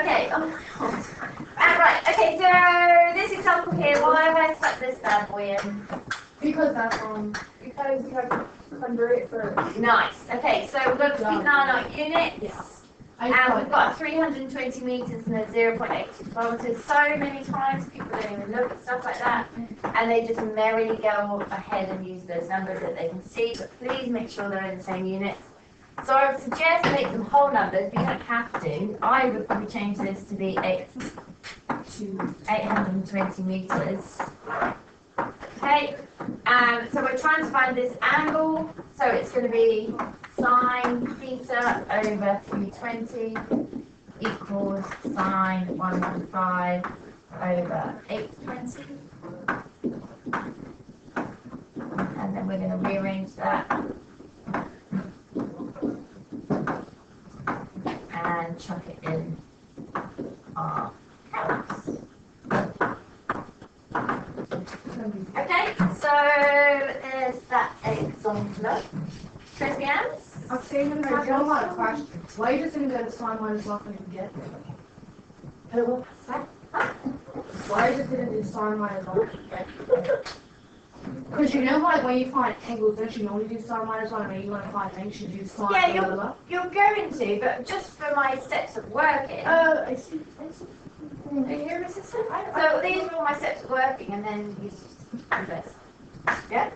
Okay. Oh my god. Right. Okay. So this example here. Why have I stuck this bad boy in? Because that's because you have to convert it first. Nice. Okay. So we've got to keep an eye on our units. Yeah. And we've got 320 meters and a 0.8 kilometers. So many times people don't even look at stuff like that, and they just merrily go ahead and use those numbers that they can see. But please make sure they're in the same units. So I would suggest make them whole numbers, but you don't have to. I would probably change this to be 820 meters. Okay, so we're trying to find this angle, so it's going to be sine theta over 320 equals sine 115 over 820. And then we're going to rearrange that and chuck it in our calcs. Okay, so there's that example. Christians? I'm saying to myself, I have a lot of questions. Why are you just going to go to sine minus 1 when you get there? Why are you just going to do sine minus 1 when you get there? Because you know, like, when you find angles, don't you normally do sine minus 1, and when you want to find angles, you do sine Yeah, blah, blah, blah. you're going to, but just for my steps of working. I see. Are you here, Mrs. So these are all my steps of working, and then you do this. Yeah?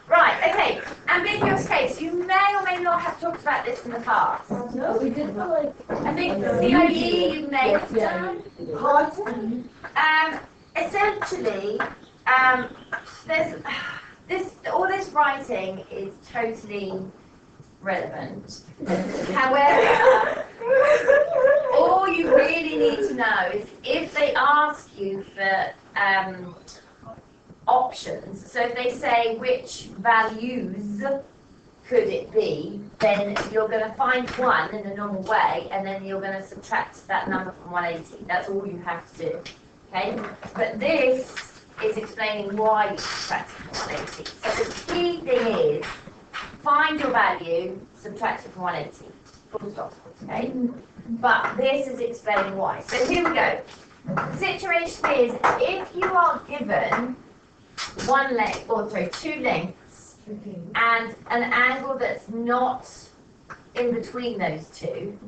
Right, okay. Ambiguous case. You may or may not have talked about this in the past. No, we did for like. I think CIE you may have done. Essentially, all this writing is totally relevant. However, all you really need to know is if they ask you for options, so if they say which values could it be, then you're going to find one in the normal way, and then you're going to subtract that number from 180. That's all you have to do. Okay? But this is explaining why you subtract it from 180. So the key thing is find your value, subtract it from 180. Full stop. Okay? But this is explaining why. So here we go. The situation is if you are given two lengths and an angle that's not in between those two,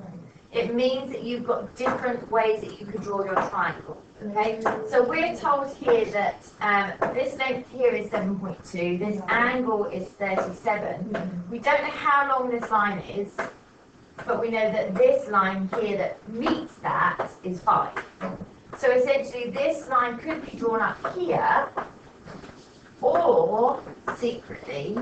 it means that you've got different ways that you could draw your triangle. Okay, so we're told here that this length here is 7.2, this angle is 37. We don't know how long this line is, but we know that this line here that meets that is 5. So essentially this line could be drawn up here, or secretly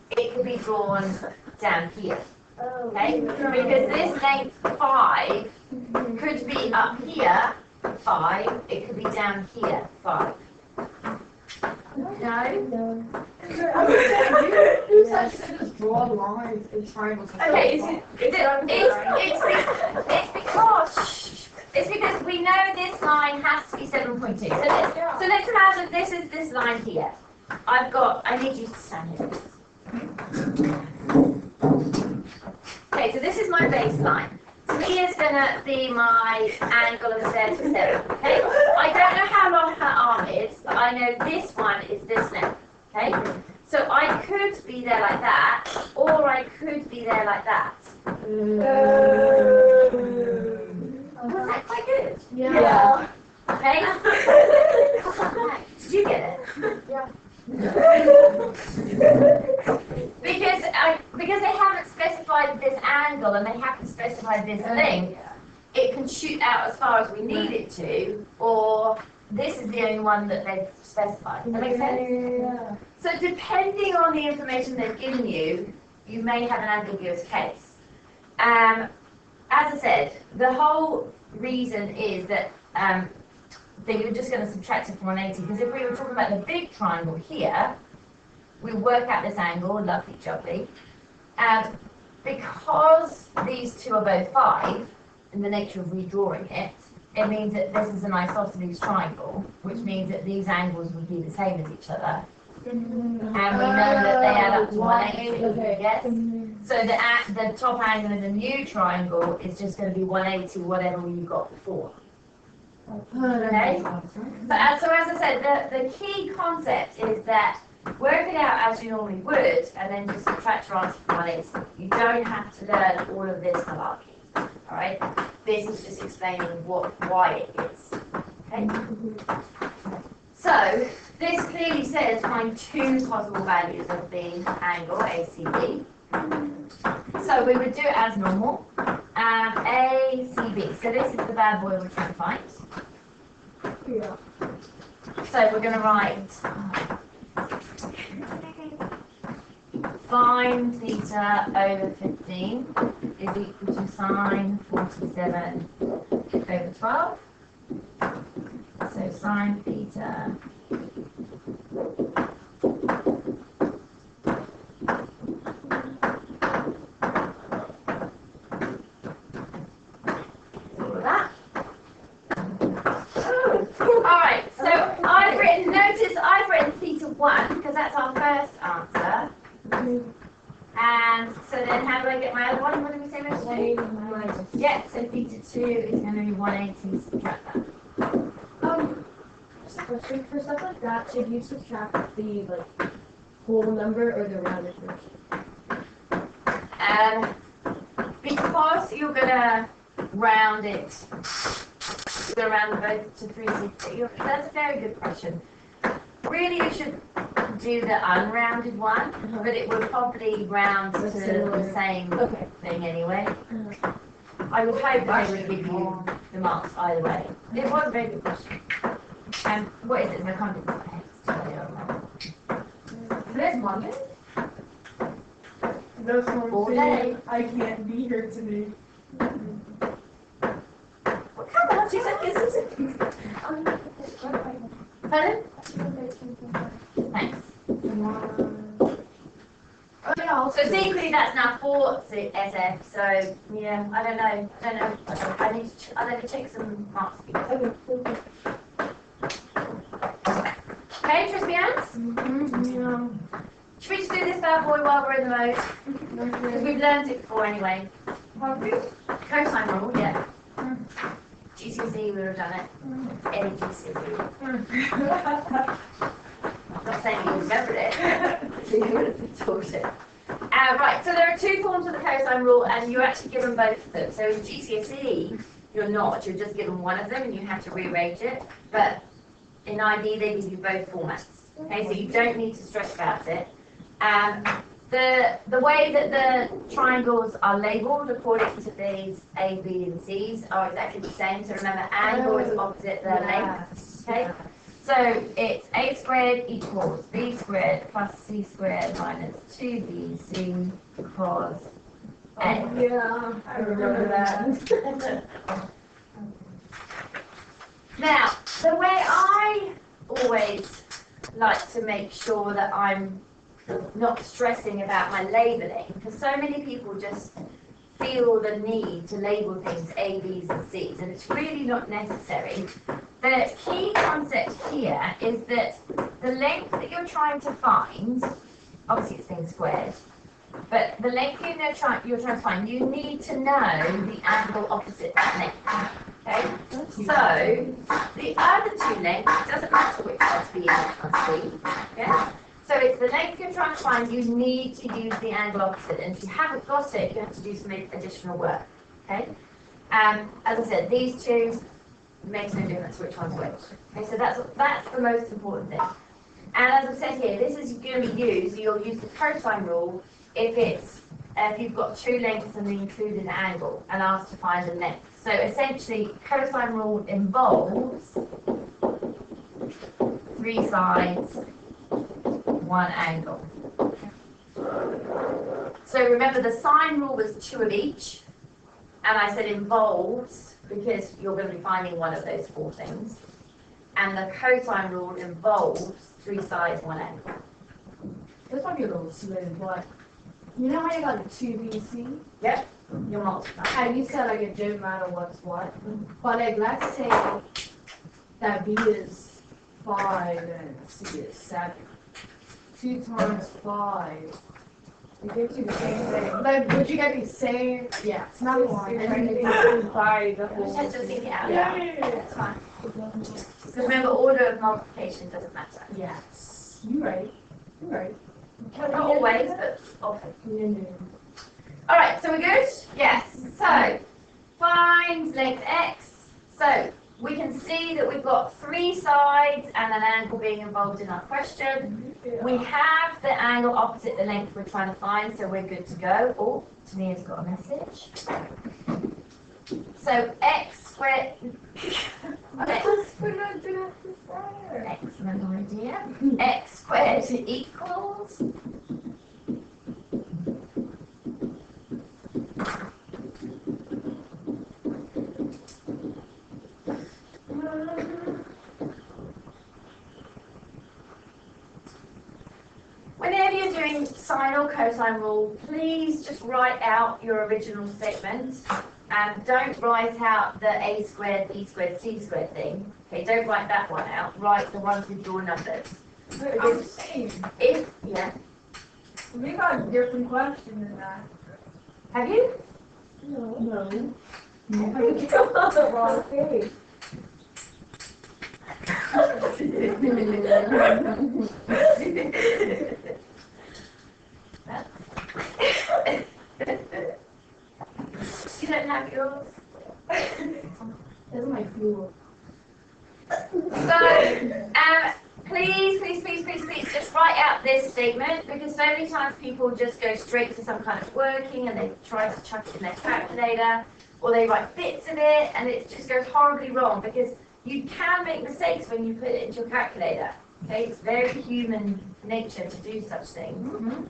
it could be drawn down here. Okay? Because this length 5 could be up here 5, it could be down here 5. No? You said just draw lines and triangles. Okay, it's because we know this line has to be 7.2. So let's imagine this is this line here. I need you to stand here. Okay, so this is my baseline. So here's going to be my angle of 37. Okay? I don't know how long her arm is, but I know this one is this length. Okay? So I could be there like that, or I could be there like that. Was that quite good? Yeah. Okay? Did you get it? Yeah. Because they haven't specified this angle and they haven't specified this length, it can shoot out as far as we need it to, or this is the only one that they've specified. Does that make sense? Yeah. So depending on the information they've given you, you may have an ambiguous case. As I said, the whole reason is that you're just going to subtract it from 180, because if we were talking about the big triangle here, we work out this angle, lovely jubbly, and because these two are both 5, in the nature of redrawing it, it means that this is an isosceles triangle, which means that these angles would be the same as each other. And we know that they add up to 180. Okay. Yes? So the top angle in the new triangle is just going to be 180, whatever you got before. Okay? But so as I said, the key concept is that work it out as you normally would, and then just subtract your answer from 180. You don't have to learn all of this malarkey. Alright? This is just explaining why it is. Okay? So, this clearly says find two possible values of the angle ACB. So we would do it as normal. ACB. So this is the bad boy we're trying to find. Yeah. So we're going to write sine theta over 15 is equal to sine 47 over 12. So sine theta all of that. Alright, so I've written theta 1 because that's our first answer. And so then how do I get my other one? What did we say we have to do? Yeah, so theta 2 is going to be 180, subtract that. Just a question, for stuff like that, should you subtract the whole number or the rounded version? Because you're going to round it, you're going to round them both to 360. That's a very good question. Really, you should do the unrounded one, but it would probably round to the same thing anyway. I would hope that they would give you the marks either way. It was a very good question. What is it? I can't do Today's Monday? That's what All I'm day. saying. I can't be here today. What kind of she said this is Pardon? Thanks. Oh yeah, So secretly that's now 4 SF, so yeah, I don't know. I need to check some marks. Okay, crispy ants? Yeah. Should we just do this bad boy while we're in the mode? Because we've learned it before anyway. Cosine rule, yeah. GCSE, we would have done it. Any GCSE. Not saying you remembered it, you would have been taught it. Right, so there are two forms of the cosine rule, and you're actually given both of them. So in GCSE, you're not. You're just given one of them, and you have to rearrange it. But in IB, they give you both formats. Okay, so you don't need to stress about it. The way that the triangles are labelled according to these A, B, and C's are exactly the same. So remember, angle is opposite the length. Okay. So it's a squared equals b squared plus c squared minus 2bc cos a. Yeah, I remember that. Now, the way I always like to make sure that I'm not stressing about my labelling, because so many people just feel the need to label things A, B's and C's, and it's really not necessary. The key concept here is that the length that you're trying to find, obviously it's being squared, but the length you're trying to find, you need to know the angle opposite that length. Okay? So, the other two lengths, it doesn't matter which one's B and which one's C. Okay? So it's the length you're trying to find, you need to use the angle opposite, and if you haven't got it, you have to do some additional work. Okay? As I said, these two makes no difference which one's which. Okay, so that's the most important thing. And as I've said here, this is going to be used, you'll use the cosine rule if you've got two lengths and include an angle and asked to find the length. So essentially, cosine rule involves three sides, one angle. So remember, the sine rule was two of each, and I said involves because you're going to be finding one of those four things. And the cosine rule involves three sides, one angle. This might be a little smooth, but you know how you got a 2BC? Yep, you're multiplying. How you said it didn't matter what's what. But let's say that B is 5 and C is 7. 2 times 5. It gives you the same thing. Like, would you get the same? Yeah, it's not one. And then it's by the whole. Just have to think it out. Yeah. It's fine. Because remember, order of multiplication doesn't matter. Yes. You're right. You're right. Not always, but often. Alright, so we're good? Yes. So, find length x. So, we can see that we've got 3 sides and an angle being involved in our question. We have the angle opposite the length we're trying to find, so we're good to go. Oh, Tania's got a message. So, x squared... Excellent idea. X squared equals... Whenever you're doing sine or cosine rule, please just write out your original statement and don't write out the a squared, b squared, c squared thing. Okay, don't write that one out. Write the ones with your numbers. I'm saying, Yeah. we got a different question than that. Have you? No. I think you're on the wrong page. You don't have yours? This is my fuel. So, please, just write out this statement because so many times people just go straight to some kind of working and they try to chuck it in their calculator or they write bits of it and it just goes horribly wrong because you can make mistakes when you put it into your calculator. Okay, it's very human nature to do such things.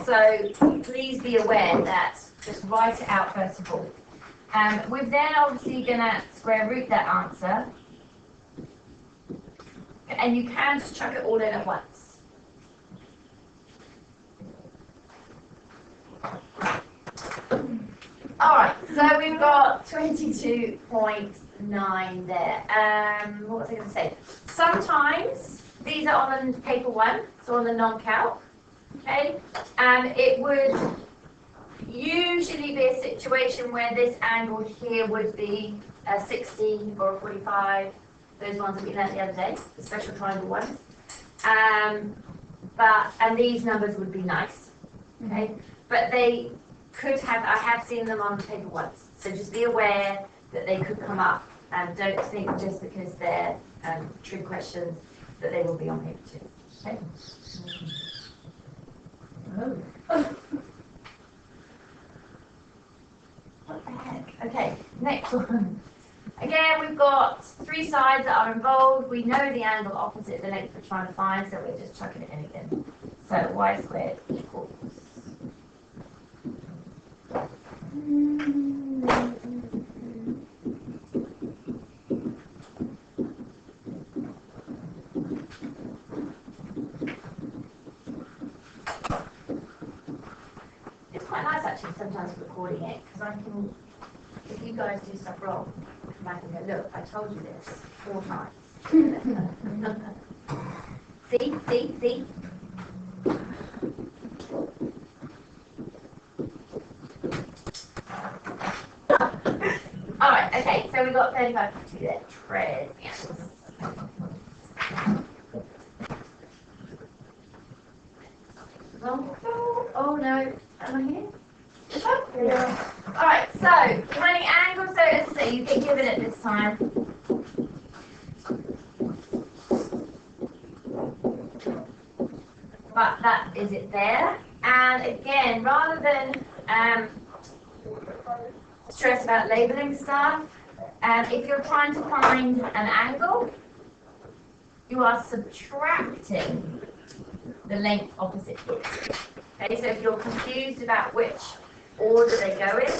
So please be aware that just write it out first of all. We're then obviously going to square root that answer. And you can just chuck it all in at once. Alright, so we've got 22.9 there. What was I going to say? Sometimes these are on paper 1, so on the non-calc. Okay, it would usually be a situation where this angle here would be a 60 or a 45. Those ones that we learned the other day, the special triangle ones. And these numbers would be nice, okay? But they could have, I have seen them on paper once. So just be aware that they could come up and don't think just because they're trig questions that they will be on paper too, okay? Oh. What the heck? Okay, next one. Again, we've got 3 sides that are involved. We know the angle opposite the length we're trying to find, so we're just chucking it in again. So y squared equals. It's quite nice actually sometimes recording it because I can. If you guys do stuff wrong, come back and go, look, I told you this 4 times. See? Alright, okay, so we've got 35.2 there. Tread. Oh no, am I here? Yeah. Alright, so finding angles, so as I say, you get given it this time. But that is it there. And again, rather than stress about labeling stuff, if you're trying to find an angle, you are subtracting the length opposite it. Okay, so if you're confused about which order they go in,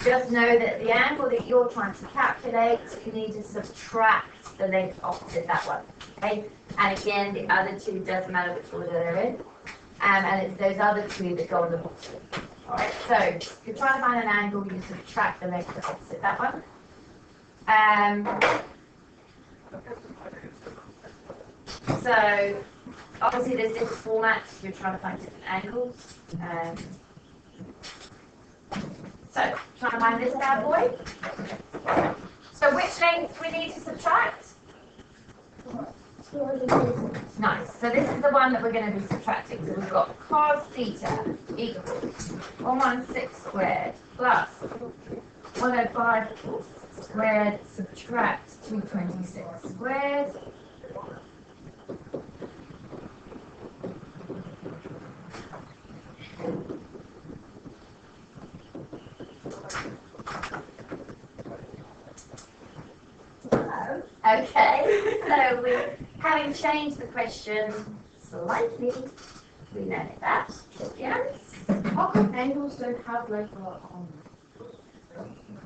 just know that the angle that you're trying to calculate, you need to subtract the length opposite that one. Okay, and again, the other 2 doesn't matter which order they're in, and it's those other 2 that go on the bottom. All right, so if you're trying to find an angle, you subtract the length opposite that one. So obviously there's different formats if you're trying to find different angles. So, trying to find this bad boy. So which length we need to subtract? Nice. So this is the one that we're going to be subtracting. So we've got cos theta equals 116 squared plus 105 squared subtract 226 squared. Okay, so we're having changed the question slightly. We know that. Yes. How come angles don't have like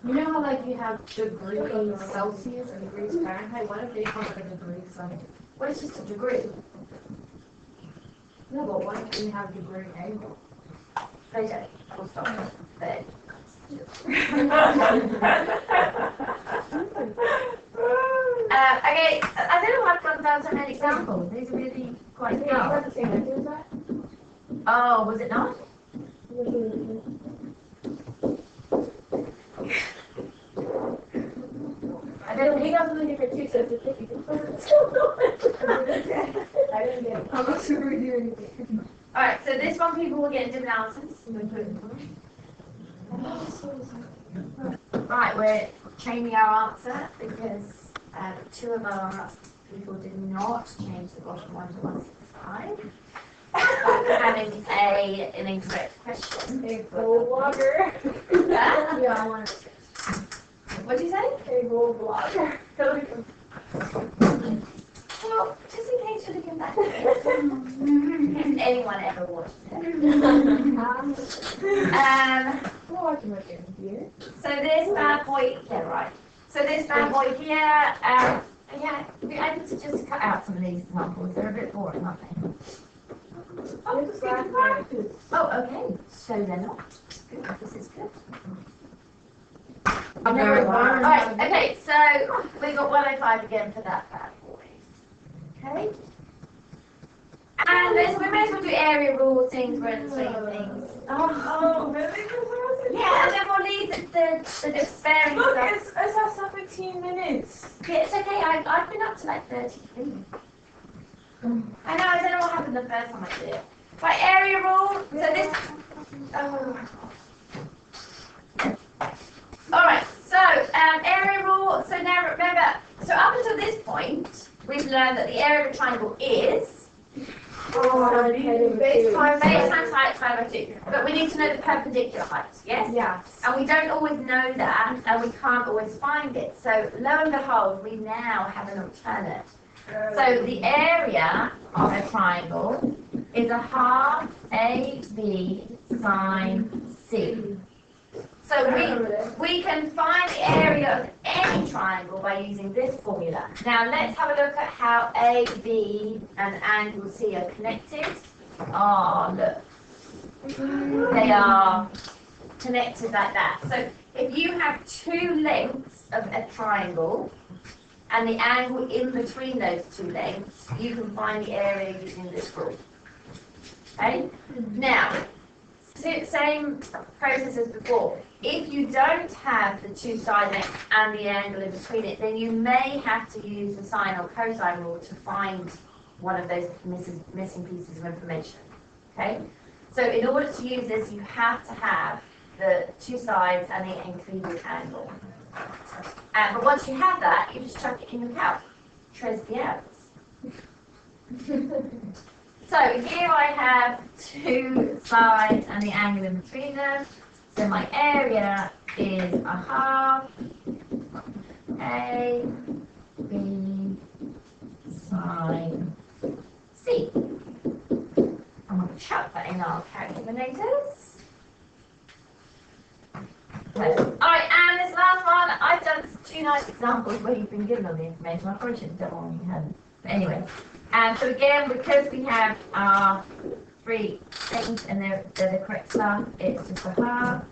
you know how like you have degrees Celsius and degrees Fahrenheit? What if they have like a degree something? What is just a degree? No, but what if we have degree angle? They don't. Full stop. They. Okay, I don't know why I've gone down so many examples. These are really quite tough. Oh, was it not? I don't He know. got something different too, so it's a 50. I didn't get it. I'm not super do anything. Alright, so this one people will get different answers. Right, we're changing our answer because two of our people did not change the bottom one to 165. Having an incorrect question. A gold blogger. Huh? Yeah, I want to. What'd you say? A gold blogger. Well, just in case you're looking back at it. If anyone ever watched it. We're watching my game here. So this bad boy, yeah, right. So this bad boy here, yeah, I need to just cut out some of these examples. They're a bit boring, aren't they? Oh, okay. So they're not. Good. This is good. Alright, okay, so we got 105 again for that bad boy. Okay. And so we may as well do area rule things, we're in the swing of things. Oh, really? Yeah, and then we'll leave the despairing Look, stuff. it's at 17 minutes. Yeah, it's okay, I've been up to like 33. I know, I don't know what happened the first time I did it. Right, area rule, so this... Alright, so area rule, so now remember, so up until this point, we've learned that the area of a triangle is base times height divided by 2. But we need to know the perpendicular height, yes? Yeah. And we don't always know that, and we can't always find it. So lo and behold, we now have an alternate. So the area of a triangle is a half AB sine C. So we can find the area of any triangle by using this formula. Now let's have a look at how A, B and angle C are connected. Oh, look. They are connected like that. So if you have two lengths of a triangle and the angle in between those two lengths, you can find the area using this rule. Okay? Now, same process as before. If you don't have the two side lengths and the angle in between it, then you may have to use the sine or cosine rule to find one of those missing pieces of information. Okay? So in order to use this, you have to have the two sides and the included angle. But once you have that, you just chuck it in your calc. Trace the errors. So here I have two sides and the angle in between them. So my area is a half A, B, sine C. I'm going to chuck that in our calculators. Alright, and this last one, I've done two nice examples where you've been given all the information. I probably should have done one when you hadn't. But anyway, so again, because we have our three things and they're the correct stuff, it's just a half,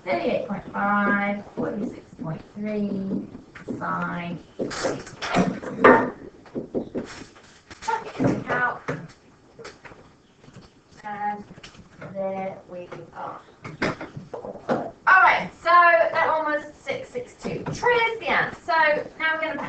38.5, 46.3, sine, chuck it in the calc. And there we are. Alright, so that one was 662. Trig is the answer. So now we're going to